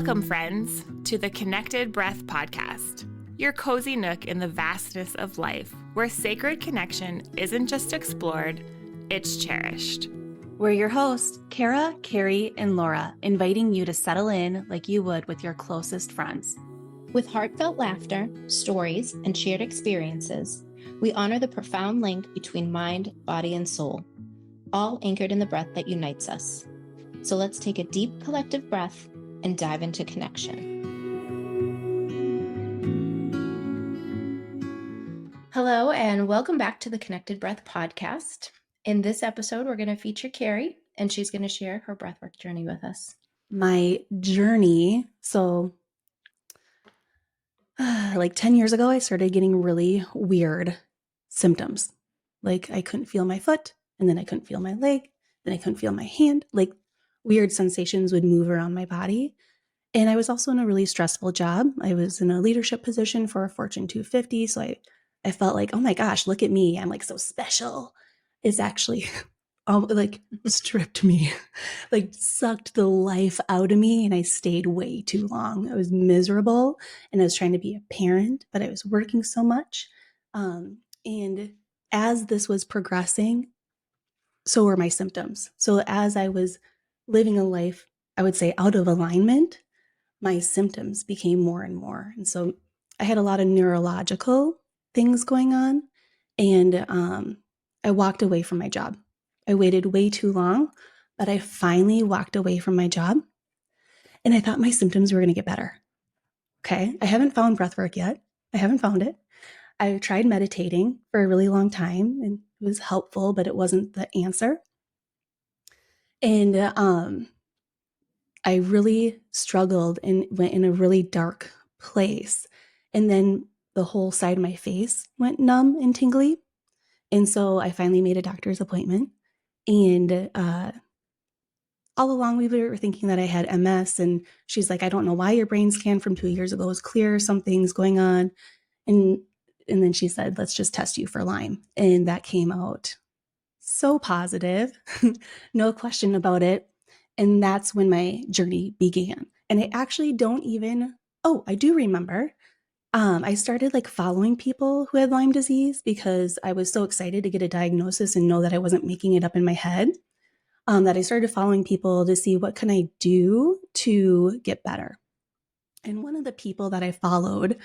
Welcome, friends, to the Connected Breath podcast, your cozy nook in the vastness of life, where sacred connection isn't just explored, it's cherished. We're your hosts, Kari, and Laura, inviting you to settle in like you would with your closest friends. With heartfelt laughter, stories, and shared experiences, we honor the profound link between mind, body, and soul, all anchored in the breath that unites us. So let's take a deep collective breath and dive into connection. Hello, and welcome back to the Connected Breath podcast. In this episode, we're going to feature Kari, and she's going to share her breathwork journey with us. My journey, like 10 years ago, I started getting really weird symptoms. Like I couldn't feel my foot, and then I couldn't feel my leg, then I couldn't feel my hand. Like weird sensations would move around my body. And I was also in a really stressful job. I was in a leadership position for a Fortune 250. So I felt like, oh my gosh, look at me. I'm like so special. It's actually like stripped me, like sucked the life out of me. And I stayed way too long. I was miserable and I was trying to be a parent, but I was working so much. And as this was progressing, so were my symptoms. So as I was living a life, I would say out of alignment, my symptoms became more and more. And so I had a lot of neurological things going on. And I walked away from my job. I waited way too long, but I finally walked away from my job. And I thought my symptoms were going to get better. Okay. I haven't found breathwork yet. I haven't found it. I tried meditating for a really long time and it was helpful, but it wasn't the answer. And I really struggled and went in a really dark place. And then the whole side of my face went numb and tingly. And so I finally made a doctor's appointment. And all along we were thinking that I had MS. And she's like, I don't know why your brain scan from 2 years ago is clear. Something's going on. And then she said, let's just test you for Lyme. And that came out so positive. No question about it. And that's when my journey began. And I actually I do remember. I started like following people who had Lyme disease because I was so excited to get a diagnosis and know that I wasn't making it up in my head, that I started following people to see what can I do to get better. And one of the people that I followed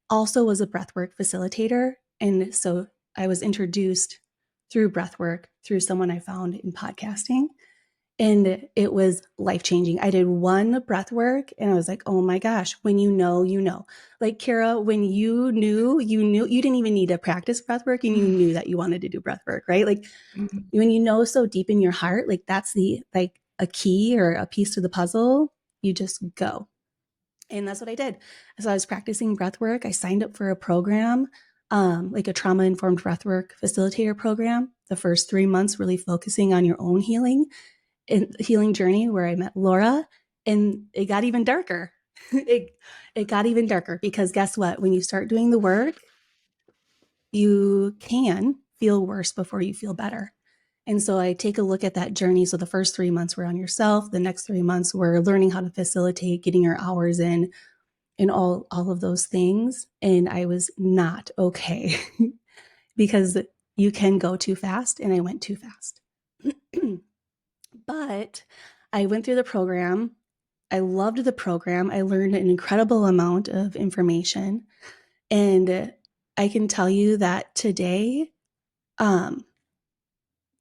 also was a breathwork facilitator. And so I was introduced through breathwork through someone I found in podcasting. And it was life-changing. I did one breathwork and I was like, oh my gosh, when you know, you know. Like Kara, when you knew, you didn't even need to practice breathwork and you knew that you wanted to do breathwork, right? Like when you know so deep in your heart, like that's a key or a piece to the puzzle, you just go. And that's what I did. So I was practicing breathwork. I signed up for a program, like a trauma-informed breathwork facilitator program. The first 3 months really focusing on your own healing journey, where I met Laura, and it got even darker. It got even darker because guess what? When you start doing the work, you can feel worse before you feel better. And so I take a look at that journey. So the first 3 months were on yourself. The next 3 months were learning how to facilitate, getting your hours in, and all of those things. And I was not okay because you can go too fast, and I went too fast. But I went through the program. I loved the program. I learned an incredible amount of information. And I can tell you that today,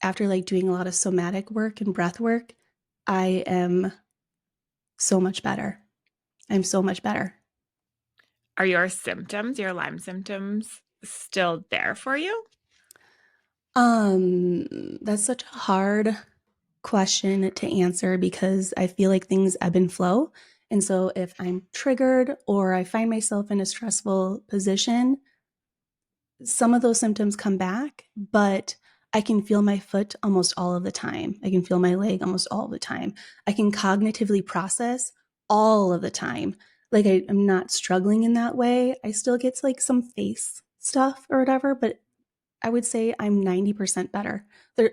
after like doing a lot of somatic work and breath work, I am so much better. I'm so much better. Are your symptoms, your Lyme symptoms, still there for you? That's such a hard question to answer because I feel like things ebb and flow. And so if I'm triggered or I find myself in a stressful position, some of those symptoms come back, but I can feel my foot almost all of the time. I can feel my leg almost all the time. I can cognitively process all of the time. Like I'm not struggling in that way. I still get like some face stuff or whatever, but I would say I'm 90% better.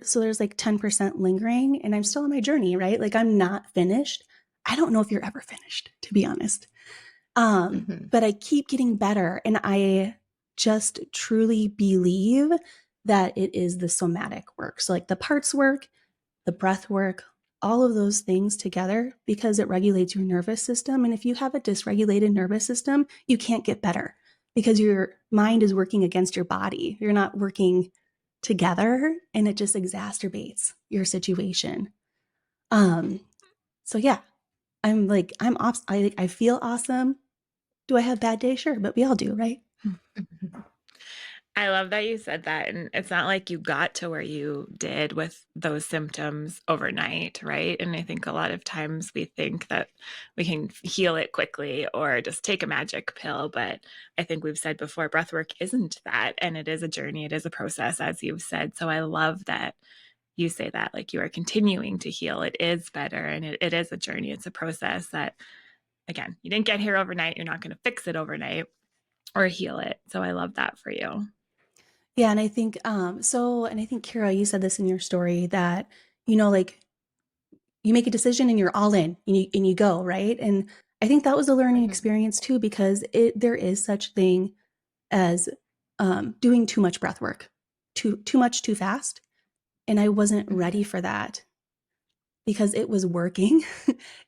So there's like 10% lingering and I'm still on my journey, right? Like I'm not finished. I don't know if you're ever finished, to be honest. Mhm. But I keep getting better. And I just truly believe that it is the somatic work. So like the parts work, the breath work, all of those things together, because it regulates your nervous system. And if you have a dysregulated nervous system, you can't get better because your mind is working against your body. You're not working together, and it just exacerbates your situation. So yeah, I feel awesome. Do I have bad days? Sure, but we all do, right? I love that you said that. And it's not like you got to where you did with those symptoms overnight, right? And I think a lot of times we think that we can heal it quickly or just take a magic pill. But I think we've said before, breathwork isn't that. And it is a journey, it is a process, as you've said. So I love that you say that, like you are continuing to heal. It is better. And it is a journey, it's a process that, again, you didn't get here overnight. You're not going to fix it overnight or heal it. So I love that for you. Yeah, and I think and I think Kira, you said this in your story that, like you make a decision and you're all in and you go, right? And I think that was a learning Mhm. experience too, because there is such thing as doing too much breath work, too much too fast. And I wasn't ready Mhm. for that because it was working.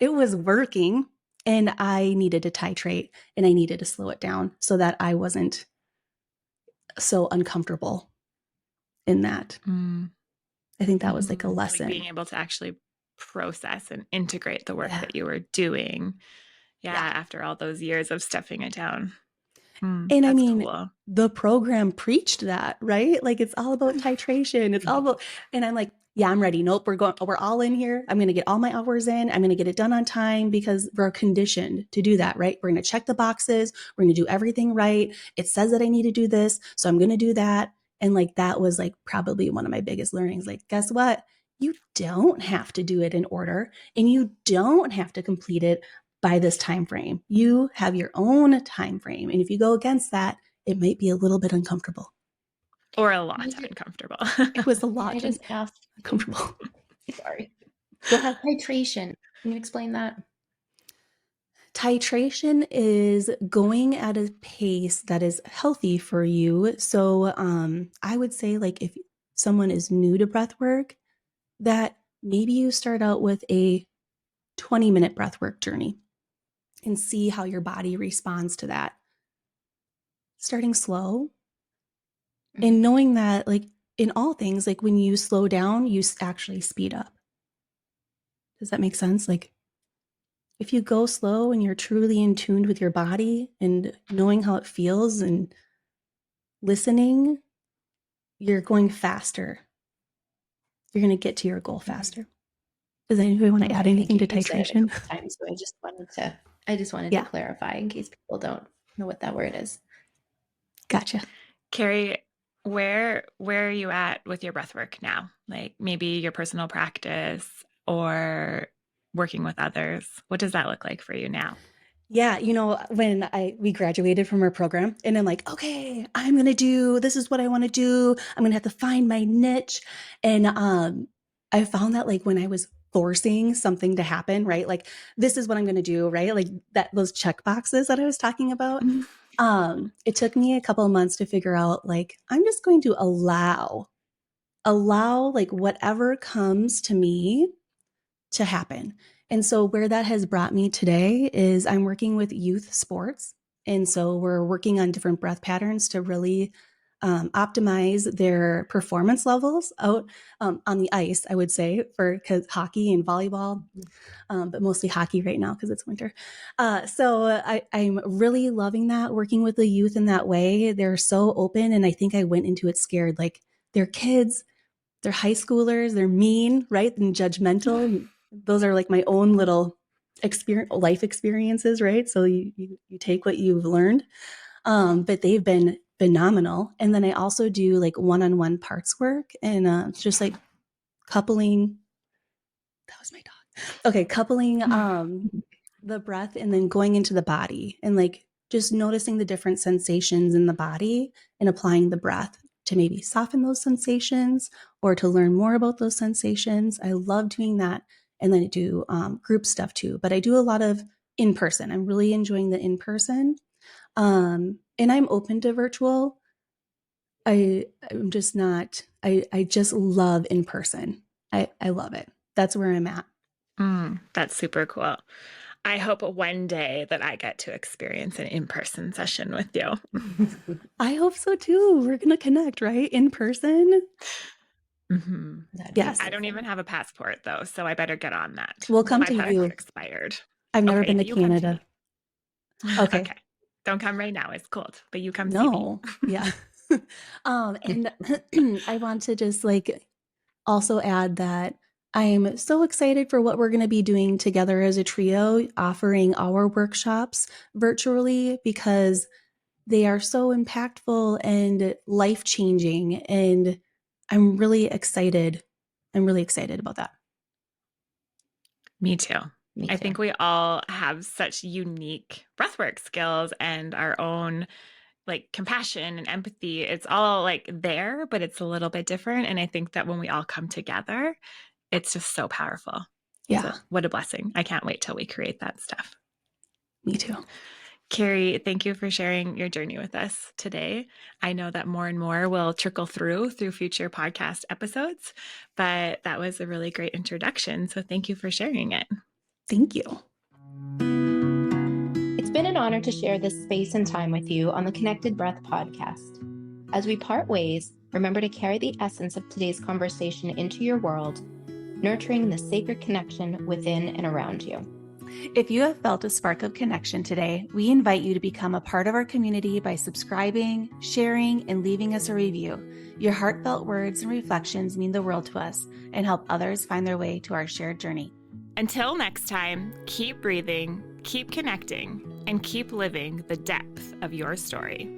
It was working. And I needed to titrate and I needed to slow it down so that I wasn't so uncomfortable in that. Mm. I think that was like a Mm-hmm. Like being lesson. able to actually process and integrate the work Yeah. that you were doing. Yeah, Yeah. after all those years of stuffing it down. And I That's mean, cool. the program preached that, right? Like it's all about titration. It's all about, and I'm like, yeah, I'm ready. Nope, we're all in here. I'm going to get all my hours in. I'm going to get it done on time because we're conditioned to do that, right? We're going to check the boxes. We're going to do everything right. It says that I need to do this. So I'm going to do that. And like, that was like probably one of my biggest learnings. Like, guess what? You don't have to do it in order and you don't have to complete it by this time frame. You have your own time frame. And if you go against that, it might be a little bit uncomfortable. Or a lot Can uncomfortable. It was a I lot just ask you, uncomfortable. sorry, go ahead, titration. Can you explain that? Titration is going at a pace that is healthy for you. So I would say like if someone is new to breath work, that maybe you start out with a 20-minute breath work journey and see how your body responds to that. Starting slow and Mhm. knowing that like in all things, like when you slow down, you actually speed up. Does that make sense? Like if you go slow and you're truly in tune with your body and knowing how it feels and listening, you're going faster. You're going to get to your goal Mhm. faster. Does anybody want to add Okay, thank anything you. to You said it a titration? couple times, so I just wanted to Yeah, clarify in case people don't know what that word is. gotcha. Kari, where are you at with your breath work now? Like maybe your personal practice or working with others. What does that look like for you now? Yeah, when we graduated from our program and I'm like, okay, this is what I want to do. I'm going to have to find my niche. And I found that like when I was forcing something to happen, right? Like this is what I'm going to do, right? Like those check boxes that I was talking about. It took me a couple of months to figure out like I'm just going to allow like whatever comes to me to happen. And so, where that has brought me today is I'm working with youth sports. And so, we're working on different breath patterns to really optimize their performance levels out on the ice, I would say, for because hockey and volleyball, but mostly hockey right now because it's winter. I'm really loving that, working with the youth in that way. They're so open. And I think I went into it scared. Like, they're kids, they're high schoolers, they're mean, right? And judgmental. Those are like my own little life experiences, right? So you take what you've learned. But they've been phenomenal. And then I also do like one-on-one parts work and just like coupling. That was my dog. Okay, coupling the breath and then going into the body and like just noticing the different sensations in the body and applying the breath to maybe soften those sensations or to learn more about those sensations. I love doing that and then I do group stuff too. But I do a lot of in person. I'm really enjoying the in person, and I'm open to virtual. I'm just not. I just love in person. I love it. That's where I'm at. That's super cool. I hope one day that I get to experience an in-person session with you. I hope so too. We're gonna connect, right? In person. Mm-hmm. Yes. I don't even have a passport though, so I better get on that. We'll come My to you. passport expired. I've never Okay, been to you come to Canada. me. Okay. Okay. Don't come right now. It's cold, but you come see me. No. Yeah. And I want to just also add that I'm so excited for what we're going to be doing together as a trio, offering our workshops virtually, because they are so impactful and life-changing. And I'm really excited. I'm really excited about that. Me too. Me I too. think we all have such unique breathwork skills and our own compassion and empathy. It's all there, but it's a little bit different. And I think that when we all come together, it's just so powerful. Yeah. So what a blessing. I can't wait till we create that stuff. Me too. Kari, thank you for sharing your journey with us today. I know that more and more will trickle through future podcast episodes, but that was a really great introduction. So thank you for sharing it. Thank you. It's been an honor to share this space and time with you on the Connected Breath podcast. As we part ways, remember to carry the essence of today's conversation into your world, nurturing the sacred connection within and around you. If you have felt a spark of connection today, we invite you to become a part of our community by subscribing, sharing, and leaving us a review. Your heartfelt words and reflections mean the world to us and help others find their way to our shared journey. Until next time, keep breathing, keep connecting, and keep living the depth of your story.